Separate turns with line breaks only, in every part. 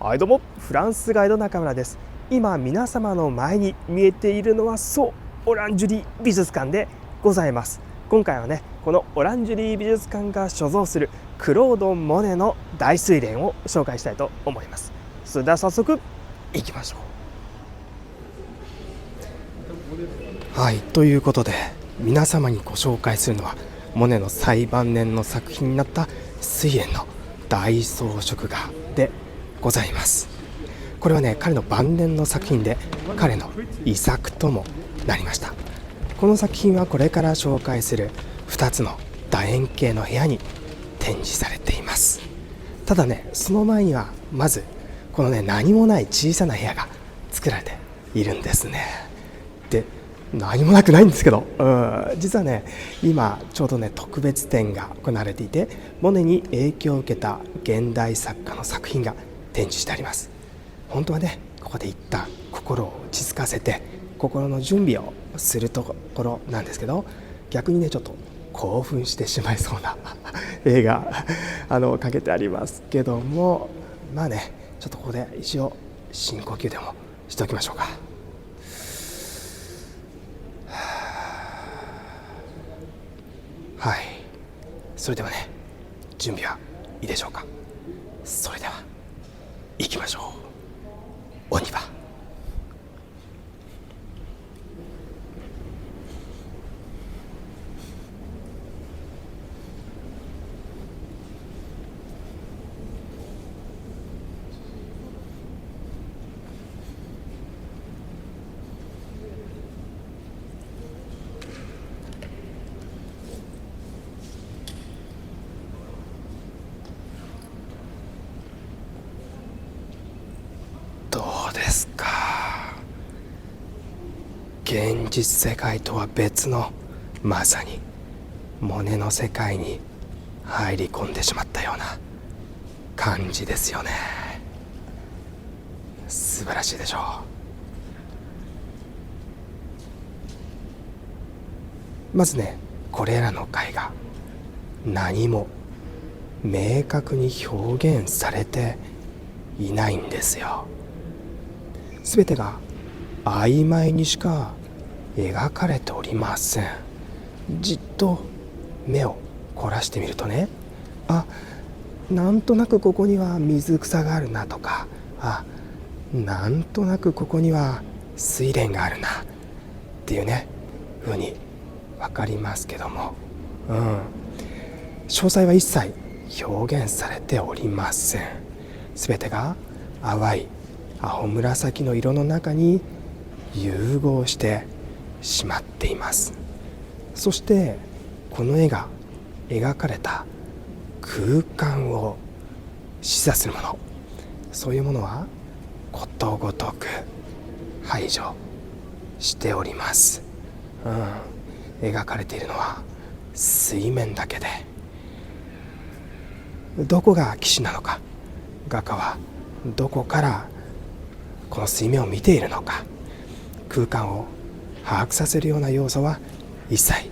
はい、どうもフランスガイド中村です。今皆様の前に見えているのは、そうオランジュリー美術館でございます。今回はね、このオランジュリー美術館が所蔵するクロード・モネの大睡蓮を紹介したいと思います。それでは早速行きましょう。はい、ということで皆様にご紹介するのはモネの最晩年の作品になった睡蓮の大装飾画でございます。これはね、彼の晩年の作品で彼の遺作ともなりました。この作品はこれから紹介する2つの楕円形の部屋に展示されています。ただね、その前にはまずこのね、何もない小さな部屋が作られているんですね。で、何もなくないんですけど、実はね、今ちょうどね、特別展が行われていて、モネに影響を受けた現代作家の作品が展示してあります。本当はね、ここで一旦心を落ち着かせて心の準備をするところなんですけど、逆にね、ちょっと興奮してしまいそうな絵がかけてありますけども、まあね、ちょっとここで一応深呼吸でもしておきましょうか。はい、それではね、準備はいいでしょうか。それでは行きましょう。お庭。どうですか。現実世界とは別の、まさにモネの世界に入り込んでしまったような感じですよね。素晴らしいでしょう。まずね、これらの絵画、何も明確に表現されていないんですよ。すべてが曖昧にしか描かれておりません。じっと目を凝らしてみるとね、なんとなくここには水草があるなとか、なんとなくここには睡蓮があるなっていうね、風に分かりますけども、詳細は一切表現されておりません。すべてが淡い青紫の色の中に融合してしまっています。そしてこの絵が描かれた空間を示唆するもの、そういうものはことごとく排除しております。描かれているのは水面だけで、どこが岸なのか、画家はどこからこの水面を見ているのか、空間を把握させるような要素は一切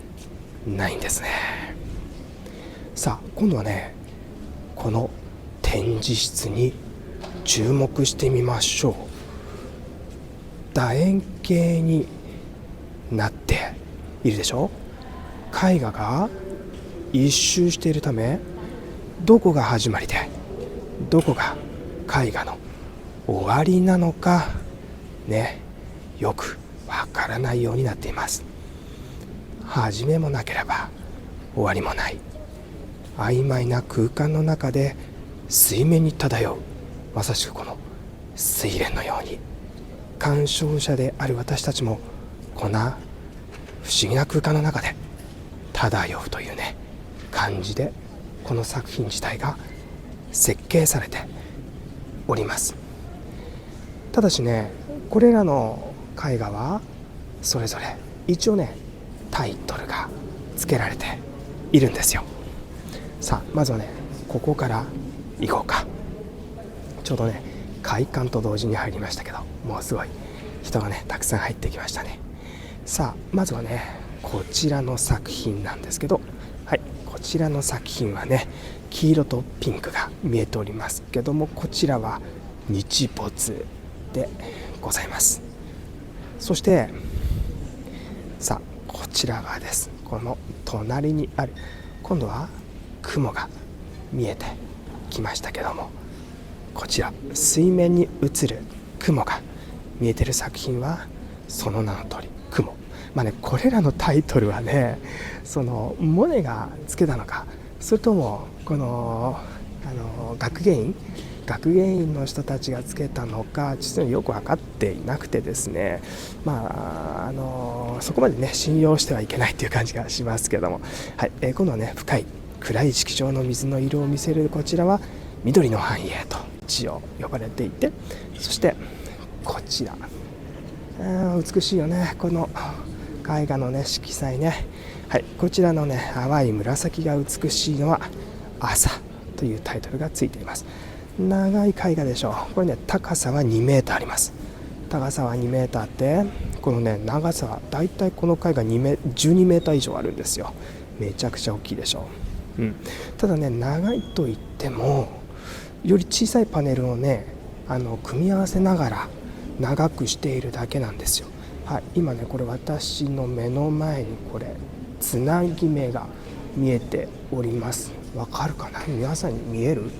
ないんですね。さあ、今度はね、この展示室に注目してみましょう。楕円形になっているでしょ。絵画が一周しているため、どこが始まりでどこが絵画の終わりなのかね、よくわからないようになっています。始めもなければ終わりもない、曖昧な空間の中で水面に漂う、まさしくこの睡蓮のように、鑑賞者である私たちもこんな不思議な空間の中で漂うというね感じで、この作品自体が設計されております。ただしね、これらの絵画はそれぞれ一応ねタイトルが付けられているんですよ。さあ、まずはね、ここから行こうか。ちょうどね、開館と同時に入りましたけど、もうすごい人がねたくさん入ってきましたね。さあ、まずはね、こちらの作品なんですけど、はい、こちらの作品はね、黄色とピンクが見えておりますけども、こちらは日没でございます。そしてさあこちら側です。この隣にある今度は雲が見えてきましたけども、こちら水面に映る雲が見えてる作品はその名の通り雲。これらのタイトルはね、そのモネがつけたのか、それともこの学芸員の人たちがつけたのか、実はよく分かっていなくてですね、そこまでね信用してはいけないという感じがしますけども、はい、今度はね深い暗い色調の水の色を見せるこちらは緑の繁栄と一応呼ばれていて、そしてこちら美しいよね、この絵画のね色彩ね。はい、こちらのね淡い紫が美しいのは朝というタイトルがついています。長い絵画でしょう。これね高さは2メーターあります。高さは2メーターって、このね長さはだいたいこの絵画12メーター以上あるんですよ。めちゃくちゃ大きいでしょう。ただね長いといってもより小さいパネルをね組み合わせながら長くしているだけなんですよ。はい、今ねこれ私の目の前にこれつなぎ目が見えております。わかるかな、皆さんに見える？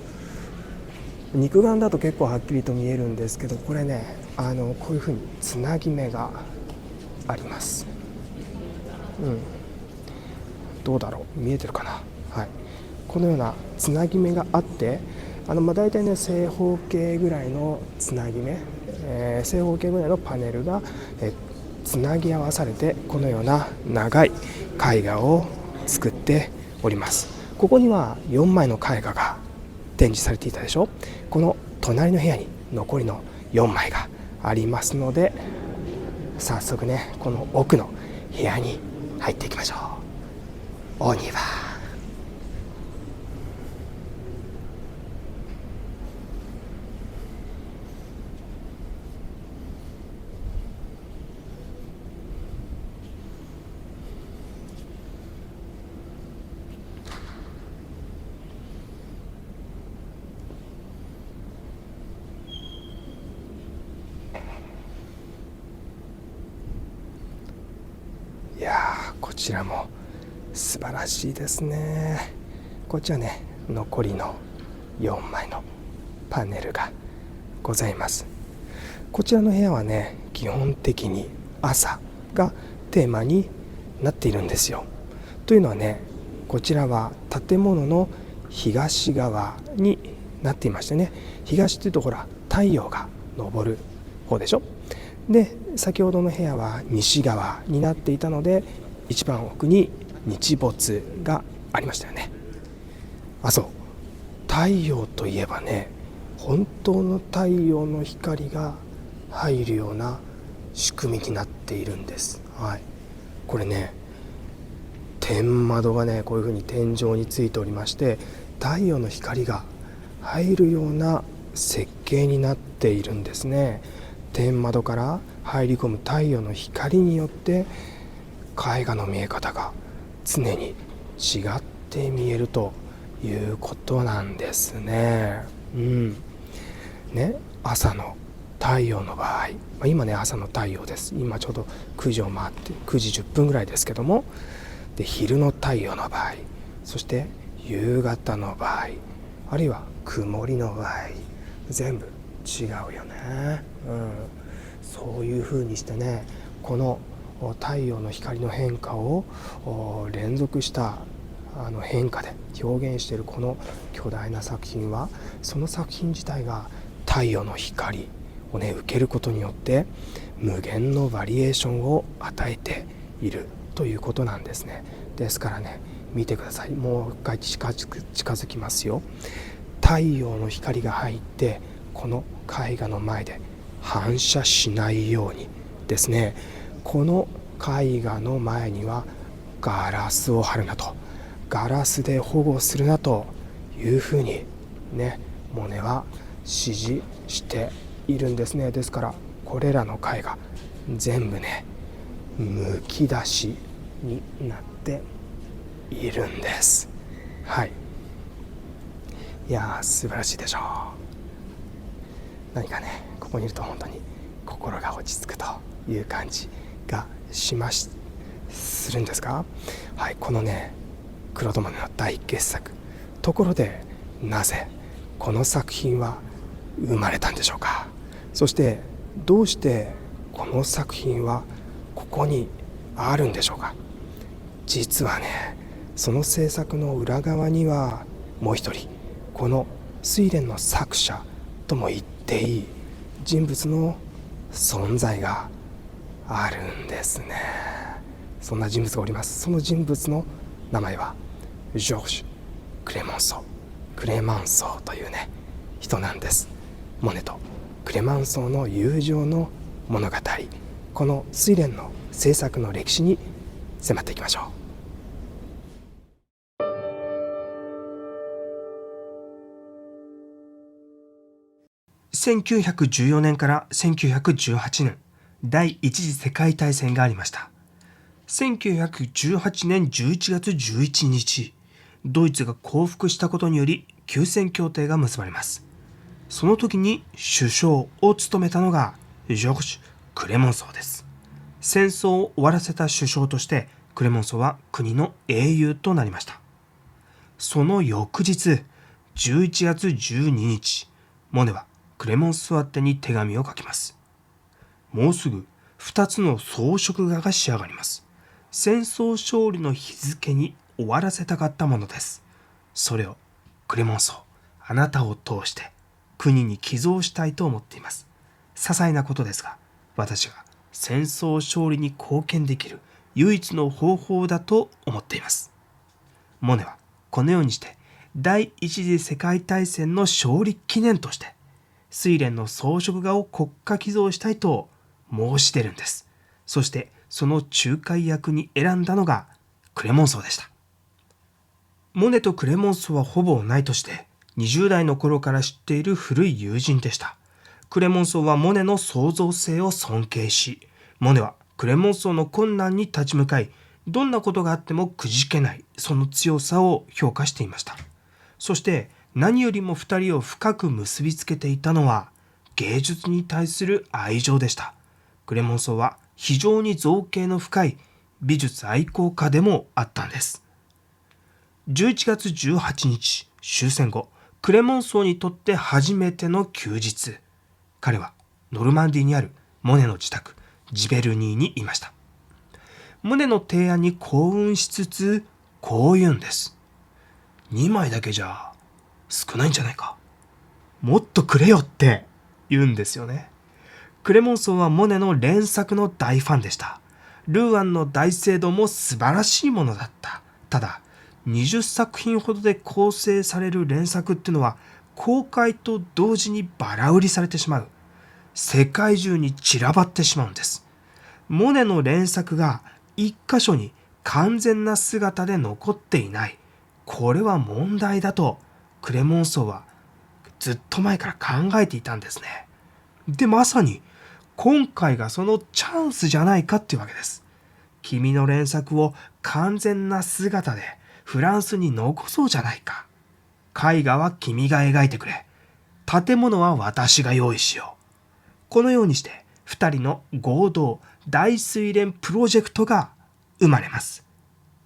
肉眼だと結構はっきりと見えるんですけど、これねこういうふうにつなぎ目があります。どうだろう、見えてるかな。はい、このようなつなぎ目があってだいたいね正方形ぐらいのつなぎ目、正方形ぐらいのパネルが、つなぎ合わされてこのような長い絵画を作っております。ここには4枚の絵画が展示されていたでしょ。この隣の部屋に残りの4枚がありますので、早速ねこの奥の部屋に入っていきましょう。お庭。いやこちらも素晴らしいですね。こちらね残りの4枚のパネルがございます。こちらの部屋はね基本的に朝がテーマになっているんですよ。というのはね、こちらは建物の東側になっていましてね、東というとほら太陽が昇る方でしょ。で先ほどの部屋は西側になっていたので、一番奥に日没がありましたよね。そう、太陽といえばね、本当の太陽の光が入るような仕組みになっているんです。はい、これね天窓がねこういうふうに天井についておりまして、太陽の光が入るような設計になっているんですね。天窓から入り込む太陽の光によって絵画の見え方が常に違って見えるということなんですね。朝の太陽の場合、今ね朝の太陽です。今ちょうど9時を回って9時10分ぐらいですけども、で昼の太陽の場合、そして夕方の場合、あるいは曇りの場合、全部違うよね。そういう風にしてね、この太陽の光の変化を連続した変化で表現しているこの巨大な作品は、その作品自体が太陽の光をね受けることによって無限のバリエーションを与えているということなんですね。ですからね、見てください。もう一回近づきますよ。太陽の光が入ってこの絵画の前で反射しないようにですね、この絵画の前にはガラスを貼るなと、ガラスで保護するなというふうにねモネは指示しているんですね。ですからこれらの絵画全部ねむき出しになっているんです。はい、いや素晴らしいでしょう。何かね、ここにいると本当に心が落ち着くという感じがするんですが、はい、このねクロード・モネの大傑作、ところでなぜこの作品は生まれたんでしょうか。そしてどうしてこの作品はここにあるんでしょうか。実はね、その制作の裏側にはもう一人、この睡蓮の作者とも言っていい人物の存在があるんですね。そんな人物がおります。その人物の名前はジョージ・クレマンソーというね人なんです。モネとクレマンソーの友情の物語、この睡蓮の制作の歴史に迫っていきましょう。1914年から1918年、第一次世界大戦がありました。1918年11月11日、ドイツが降伏したことにより休戦協定が結ばれます。その時に首相を務めたのがジョージ・クレモンソーです。戦争を終わらせた首相としてクレモンソーは国の英雄となりました。その翌日、11月12日、モネはクレモンソー宛てに手紙を書きます。もうすぐ2つの装飾画が仕上がります。戦争勝利の日付に終わらせたかったものです。それをクレモンソー、あなたを通して国に寄贈したいと思っています。些細なことですが、私が戦争勝利に貢献できる唯一の方法だと思っています。モネはこのようにして第一次世界大戦の勝利記念として睡蓮の装飾画を国家寄贈したいと申し出るんです。そしてその仲介役に選んだのがクレモンソーでした。モネとクレモンソーはほぼ同い年で、20代の頃から知っている古い友人でした。クレモンソーはモネの創造性を尊敬し、モネはクレモンソーの困難に立ち向かい、どんなことがあってもくじけない、その強さを評価していました。そして何よりも2人を深く結びつけていたのは芸術に対する愛情でした。クレモンソーは非常に造詣の深い美術愛好家でもあったんです。11月18日、終戦後、クレモンソーにとって初めての休日。彼はノルマンディーにあるモネの自宅、ジベルニーにいました。モネの提案に興奮しつつ、こう言うんです。2枚だけじゃ少ないんじゃないか。もっとくれよって言うんですよね。クレモンソーはモネの連作の大ファンでした。ルーアンの大聖堂も素晴らしいものだった。ただ、20作品ほどで構成される連作っていうのは公開と同時にバラ売りされてしまう。世界中に散らばってしまうんです。モネの連作が一箇所に完全な姿で残っていない。これは問題だとクレモンソーはずっと前から考えていたんですね。で、まさに今回がそのチャンスじゃないかっていうわけです。君の連作を完全な姿でフランスに残そうじゃないか。絵画は君が描いてくれ。建物は私が用意しよう。このようにして2人の合同大睡蓮プロジェクトが生まれます。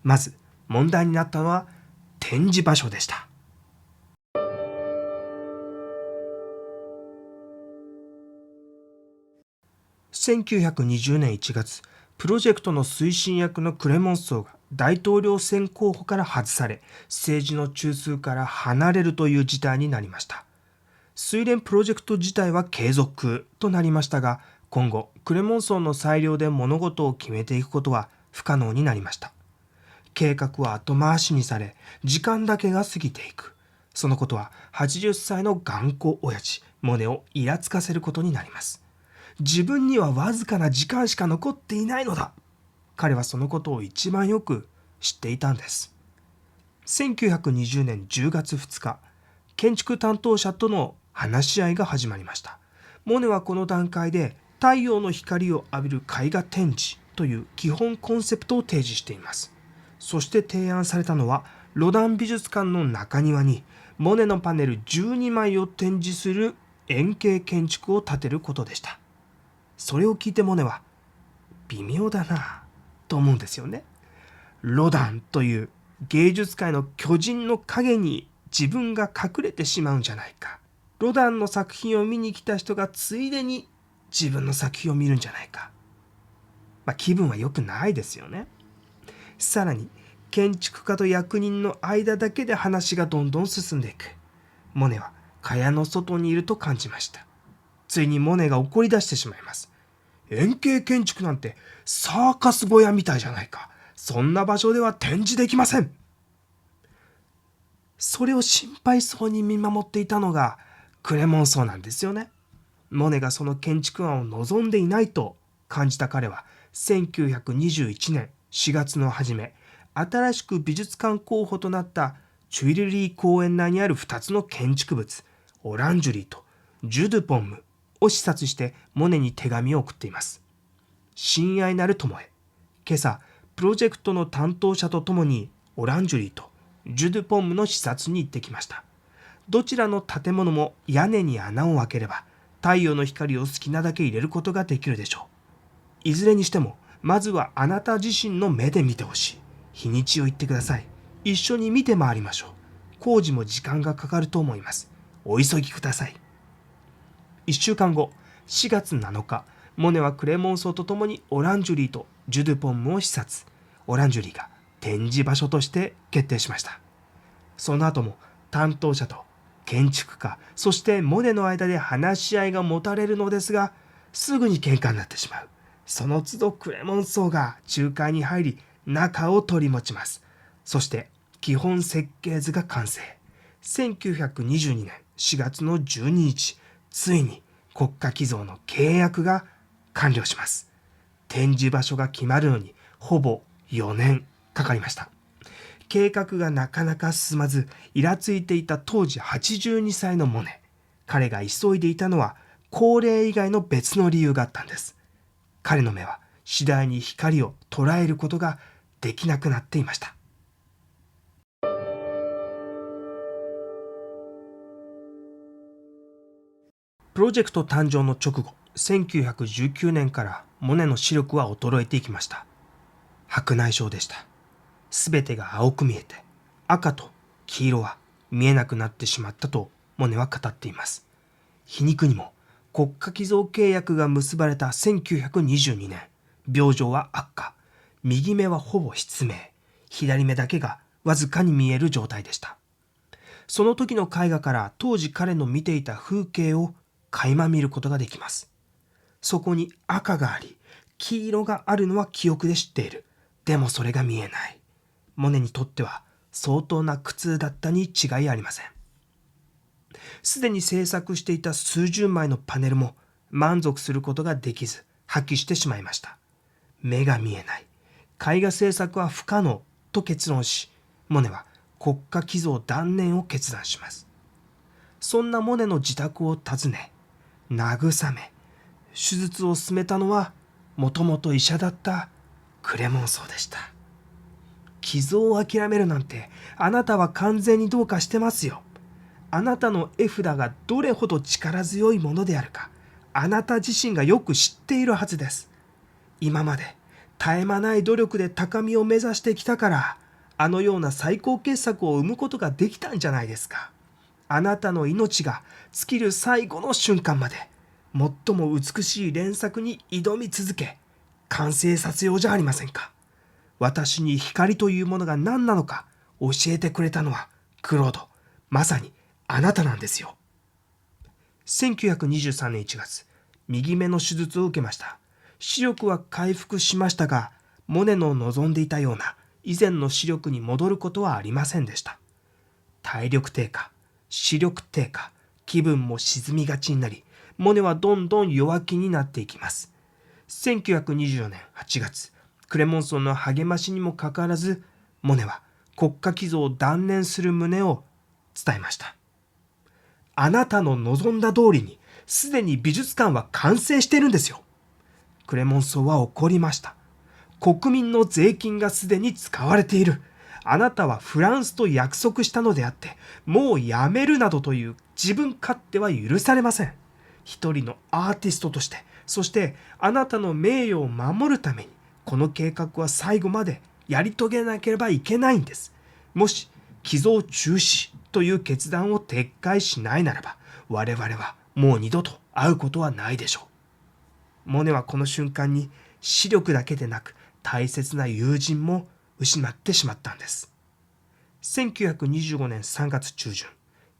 まず問題になったのは展示場所でした。1920年1月、プロジェクトの推進役のクレモンソーが大統領選候補から外され、政治の中枢から離れるという事態になりました。睡蓮プロジェクト自体は継続となりましたが、今後、クレモンソーの裁量で物事を決めていくことは不可能になりました。計画は後回しにされ、時間だけが過ぎていく。そのことは80歳の頑固親父、モネをイラつかせることになります。自分にはわずかな時間しか残っていないのだ。彼はそのことを一番よく知っていたんです。1920年10月2日、建築担当者との話し合いが始まりました。モネはこの段階で太陽の光を浴びる絵画展示という基本コンセプトを提示しています。そして提案されたのは、ロダン美術館の中庭にモネのパネル12枚を展示する円形建築を建てることでした。それを聞いてモネは微妙だなと思うんですよね。ロダンという芸術界の巨人の影に自分が隠れてしまうんじゃないか。ロダンの作品を見に来た人がついでに自分の作品を見るんじゃないか。気分は良くないですよね。さらに建築家と役人の間だけで話がどんどん進んでいく。モネは蚊帳の外にいると感じました。ついにモネが怒り出してしまいます。円形建築なんてサーカス小屋みたいじゃないか。そんな場所では展示できません。それを心配そうに見守っていたのがクレモンソーなんですよね。モネがその建築案を望んでいないと感じた彼は1921年4月の初め、新しく美術館候補となったチュイルリー公園内にある2つの建築物、オランジュリーとジュ・ドゥ・ポンムを視察してモネに手紙を送っています。親愛なる友へ、今朝プロジェクトの担当者とともにオランジュリーとジュ・ドゥ・ポンムの視察に行ってきました。どちらの建物も屋根に穴を開ければ太陽の光を好きなだけ入れることができるでしょう。いずれにしてもまずはあなた自身の目で見てほしい。日にちを言ってください。一緒に見て回りましょう。工事も時間がかかると思います。お急ぎください。1週間後、4月7日、モネはクレモンソーとともにオランジュリーとジュ・ドゥ・ポンムを視察。オランジュリーが展示場所として決定しました。その後も担当者と建築家、そしてモネの間で話し合いが持たれるのですが、すぐに喧嘩になってしまう。その都度クレモンソーが仲介に入り、中を取り持ちます。そして基本設計図が完成。1922年4月の12日、ついに国家寄贈の契約が完了します。展示場所が決まるのにほぼ4年かかりました。計画がなかなか進まず、イラついていた当時82歳のモネ。彼が急いでいたのは高齢以外の別の理由があったんです。彼の目は次第に光を捉えることができなくなっていました。プロジェクト誕生の直後、1919年からモネの視力は衰えていきました。白内障でした。すべてが青く見えて、赤と黄色は見えなくなってしまったとモネは語っています。皮肉にも国家寄贈契約が結ばれた1922年、病状は悪化。右目はほぼ失明。左目だけがわずかに見える状態でした。その時の絵画から当時彼の見ていた風景を垣間見ることができます。そこに赤があり、黄色があるのは記憶で知っている。でもそれが見えない。モネにとっては相当な苦痛だったに違いありません。すでに制作していた数十枚のパネルも満足することができず破棄してしまいました。目が見えない。絵画制作は不可能と結論し、モネは国家寄贈断念を決断します。そんなモネの自宅を訪ね、慰め、手術を進めたのはもともと医者だったクレモンソーでした。寄贈を諦めるなんてあなたは完全にどうかしてますよ。あなたの絵札がどれほど力強いものであるか、あなた自身がよく知っているはずです。今まで絶え間ない努力で高みを目指してきたから、あのような最高傑作を生むことができたんじゃないですか。あなたの命が尽きる最後の瞬間まで、最も美しい連作に挑み続け、完成させようじゃありませんか。私に光というものが何なのか教えてくれたのはクロード、まさにあなたなんですよ。1923年1月、右目の手術を受けました。視力は回復しましたが、モネの望んでいたような以前の視力に戻ることはありませんでした。体力低下、視力低下、気分も沈みがちになり、モネはどんどん弱気になっていきます。1924年8月、クレモンソンの励ましにもかかわらず、モネは国家寄贈を断念する旨を伝えました。あなたの望んだ通りに、すでに美術館は完成しているんですよ。クレモンソーは怒りました。国民の税金がすでに使われている。あなたはフランスと約束したのであって、もうやめるなどという自分勝手は許されません。一人のアーティストとして、そしてあなたの名誉を守るために、この計画は最後までやり遂げなければいけないんです。もし寄贈中止という決断を撤回しないならば、我々はもう二度と会うことはないでしょう。モネはこの瞬間に視力だけでなく大切な友人も失ってしまったんです。1925年3月中旬、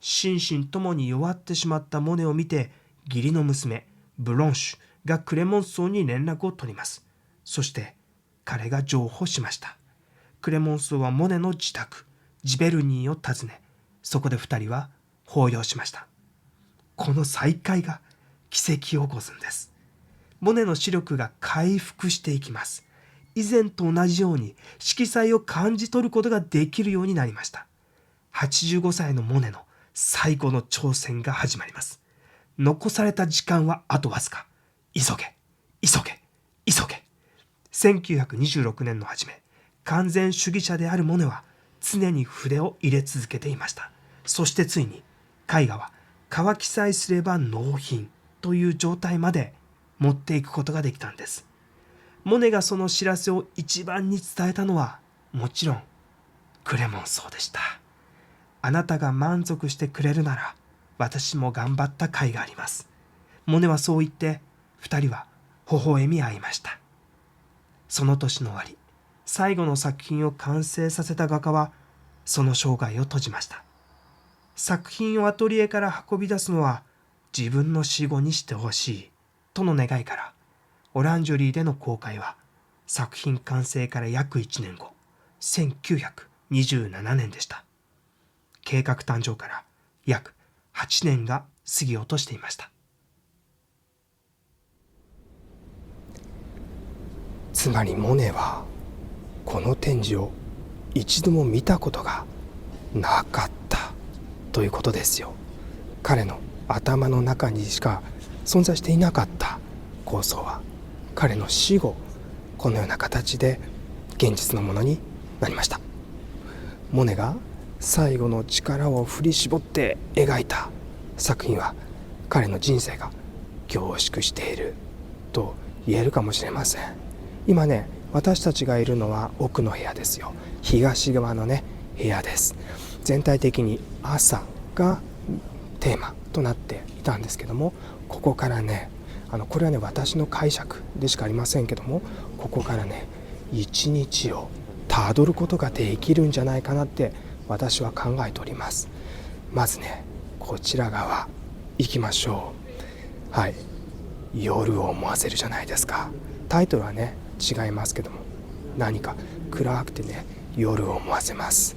心身ともに弱ってしまったモネを見て、義理の娘ブロンシュがクレモンソーに連絡を取ります。そして彼が譲歩しました。クレモンソーはモネの自宅ジベルニーを訪ね、そこで2人は抱擁しました。この再会が奇跡を起こすんです。モネの視力が回復していきます。以前と同じように色彩を感じ取ることができるようになりました。85歳のモネの最後の挑戦が始まります。残された時間はあとわずか。急げ、急げ、急げ。1926年の初め、完全主義者であるモネは常に筆を入れ続けていました。そしてついに絵画は乾きさえすれば納品という状態まで持っていくことができたんです。モネがその知らせを一番に伝えたのはもちろんクレモンソーでした。あなたが満足してくれるなら私も頑張った甲斐があります。モネはそう言って二人は微笑み合いました。その年の終わり、最後の作品を完成させた画家はその生涯を閉じました。作品をアトリエから運び出すのは自分の死後にしてほしいとの願いから、オランジュリーでの公開は作品完成から約1年後、1927年でした。計画誕生から約8年が過ぎようとしていました。つまりモネはこの展示を一度も見たことがなかったということですよ。彼の頭の中にしか存在していなかった構想は彼の死後、このような形で現実のものになりました。モネが最後の力を振り絞って描いた作品は彼の人生が凝縮していると言えるかもしれません。今ね、私たちがいるのは奥の部屋ですよ。東側のね、部屋です。全体的に朝がテーマとなっていたんですけども、ここからね、これはね、私の解釈でしかありませんけども、ここからね、一日をたどることができるんじゃないかなって私は考えております。まずね、こちら側行きましょう。はい、夜を思わせるじゃないですか。タイトルはね違いますけども、何か暗くてね、夜を思わせます。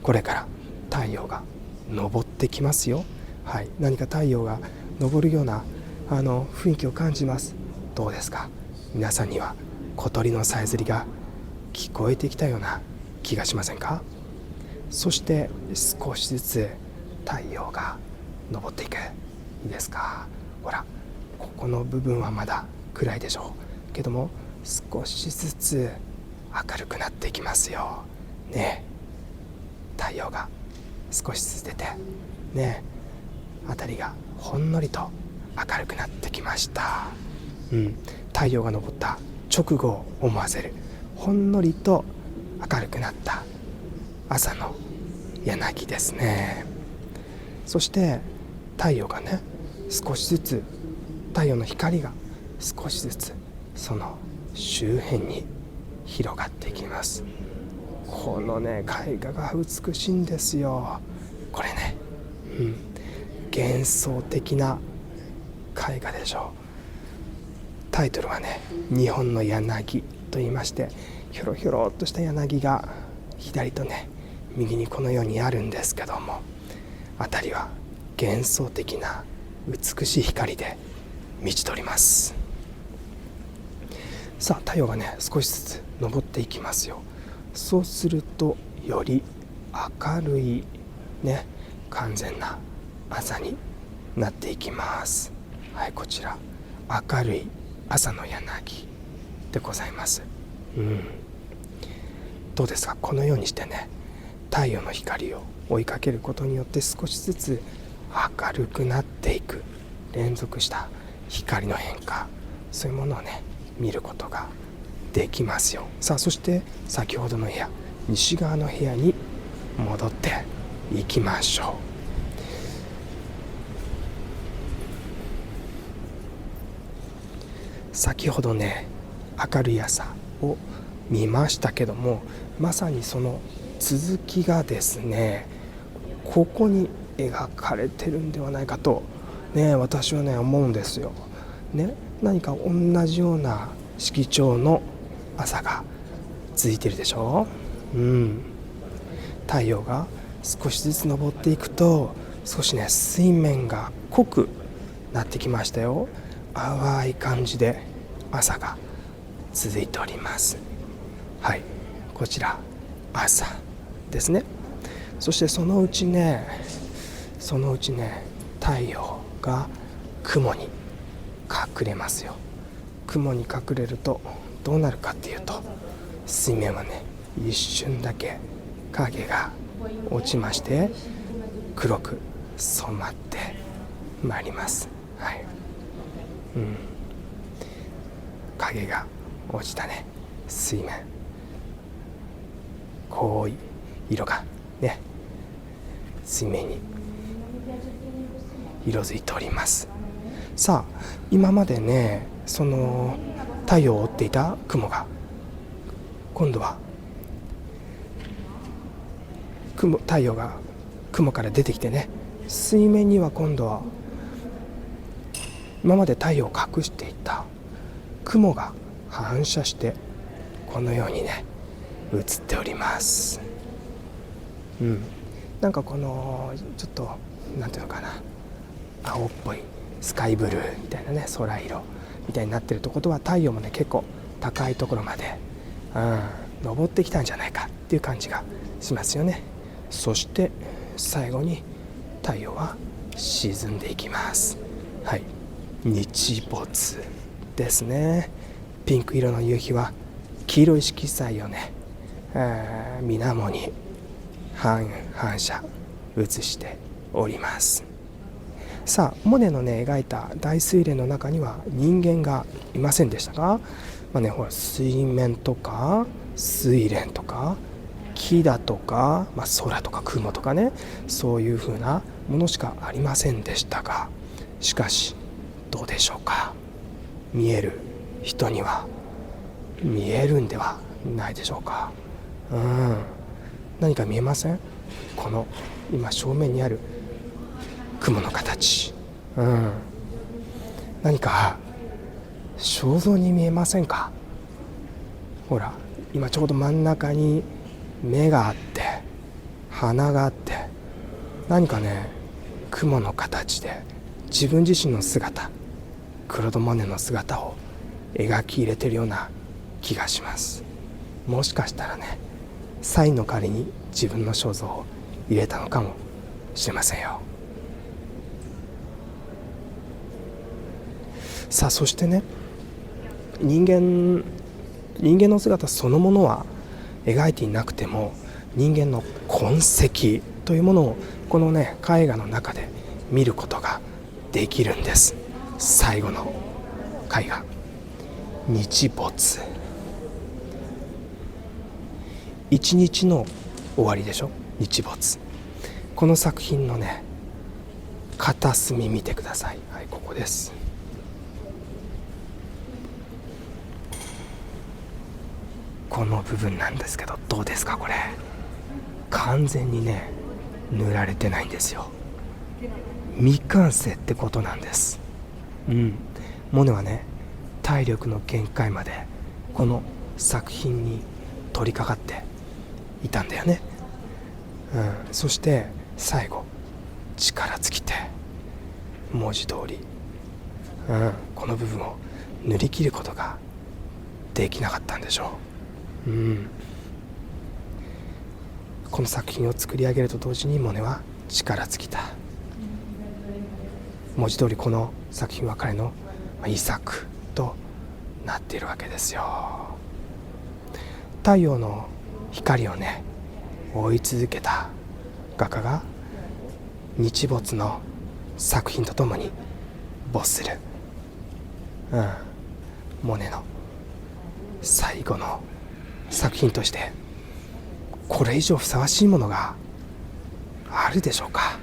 これから太陽が昇ってきますよ。はい、何か太陽が昇るような雰囲気を感じます。どうですか、皆さんには小鳥のさえずりが聞こえてきたような気がしませんか。そして少しずつ太陽が昇っていく。いいですか。ほら、ここの部分はまだ暗いでしょうけども、少しずつ明るくなっていきますよね。太陽が少しずつ出てね、辺りがほんのりと明るくなってきました。太陽が昇った直後を思わせる、ほんのりと明るくなった朝の柳ですね。そして太陽がね、少しずつ太陽の光が少しずつその周辺に広がっていきます。このね、絵画が美しいんですよ。これね、幻想的な絵画でしょう。タイトルはね、日本の柳と言いまして、ひょろひょろっとした柳が左とね右にこのようにあるんですけども、辺りは幻想的な美しい光で満ちております。さあ、太陽がね少しずつ昇っていきますよ。そうするとより明るいね、完全な朝になっていきます。はい、こちら明るい朝の柳でございます。どうですか。このようにしてね、太陽の光を追いかけることによって少しずつ明るくなっていく連続した光の変化、そういうものをね見ることができますよ。さあそして先ほどの部屋、西側の部屋に戻っていきましょう。先ほどね明るい朝を見ましたけども、まさにその続きがですねここに描かれてるんではないかとね私はね思うんですよね。何か同じような色調の朝が続いてるでしょ。太陽が少しずつ昇っていくと少しね水面が濃くなってきましたよ。淡い感じで朝が続いております。はい、こちら朝ですね。そしてそのうちね太陽が雲に隠れますよ。雲に隠れるとどうなるかっていうと、水面はね一瞬だけ影が落ちまして黒く染まってまいります。はい、影が落ちたね水面、濃い色がね水面に色づいております。さあ今までねその太陽を覆っていた雲が今度は太陽が雲から出てきてね、水面には今度は今まで太陽を隠していた雲が反射してこのようにね映っております。なんかこのちょっとなんていうのかな、青っぽいスカイブルーみたいなね空色みたいになってるところは太陽もね結構高いところまで、登ってきたんじゃないかっていう感じがしますよね。そして最後に太陽は沈んでいきます。はい、日没ですね。ピンク色の夕日は黄色い色彩をね、水面に反射映しております。さあモネのね描いた大睡蓮の中には人間がいませんでしたか。ほら水面とか睡蓮とか木だとか、空とか雲とかね、そういう風なものしかありませんでしたが、しかしどうでしょうか。見える人には見えるんではないでしょうか。何か見えません？この今正面にある雲の形、何か肖像に見えませんか。ほら今ちょうど真ん中に目があって鼻があって、何かね雲の形で自分自身の姿、クロード・モネの姿を描き入れてるような気がします。もしかしたらねサインの代わりに自分の肖像を入れたのかもしれませんよ。さあそしてね人間の姿そのものは描いていなくても人間の痕跡というものをこのね絵画の中で見ることができるんです。最後の絵画日没、一日の終わりでしょ。日没、この作品のね片隅見てください。はい、ここです。この部分なんですけどどうですか。これ完全にね塗られてないんですよ。未完成ってことなんです。モネはね体力の限界までこの作品に取り掛かっていたんだよね。そして最後力尽きて文字通り、この部分を塗り切ることができなかったんでしょう。この作品を作り上げると同時にモネは力尽きた。文字通りこの作品は彼の遺作となっているわけですよ。太陽の光を追い続けた画家が日没の作品とともに没する、モネの最後の作品としてこれ以上ふさわしいものがあるでしょうか。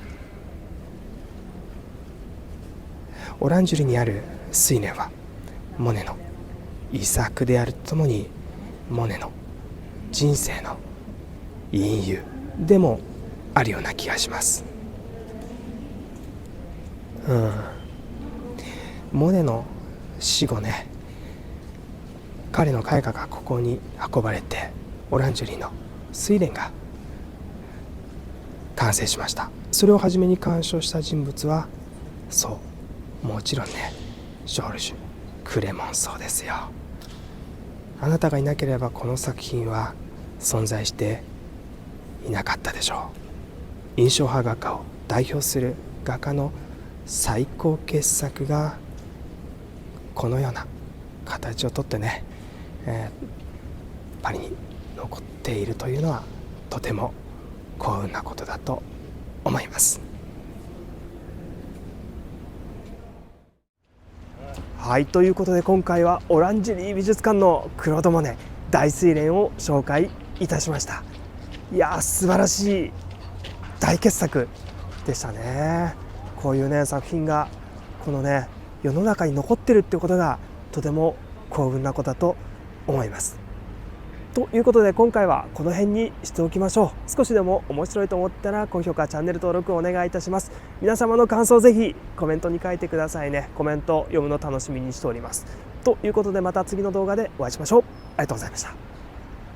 オランジュリにある睡蓮はモネの遺作であるとともにモネの人生の隠喩でもあるような気がします。モネの死後ね、彼の絵画がここに運ばれてオランジュリの睡蓮が完成しました。それを初めに鑑賞した人物はもちろんね、ジョルジュ・クレモンソーですよ。あなたがいなければこの作品は存在していなかったでしょう。印象派画家を代表する画家の最高傑作がこのような形をとってね、パリに残っているというのはとても幸運なことだと思います。はい、ということで今回はオランジュリー美術館のクロード・モネ大睡蓮を紹介いたしました。いやー、素晴らしい大傑作でしたね。こういうね作品がこのね世の中に残ってるってことがとても幸運なことだと思います。ということで今回はこの辺にしておきましょう。少しでも面白いと思ったら高評価、チャンネル登録お願いいたします。皆様の感想ぜひコメントに書いてくださいね。コメント読むの楽しみにしております。ということでまた次の動画でお会いしましょう。ありがとうございました。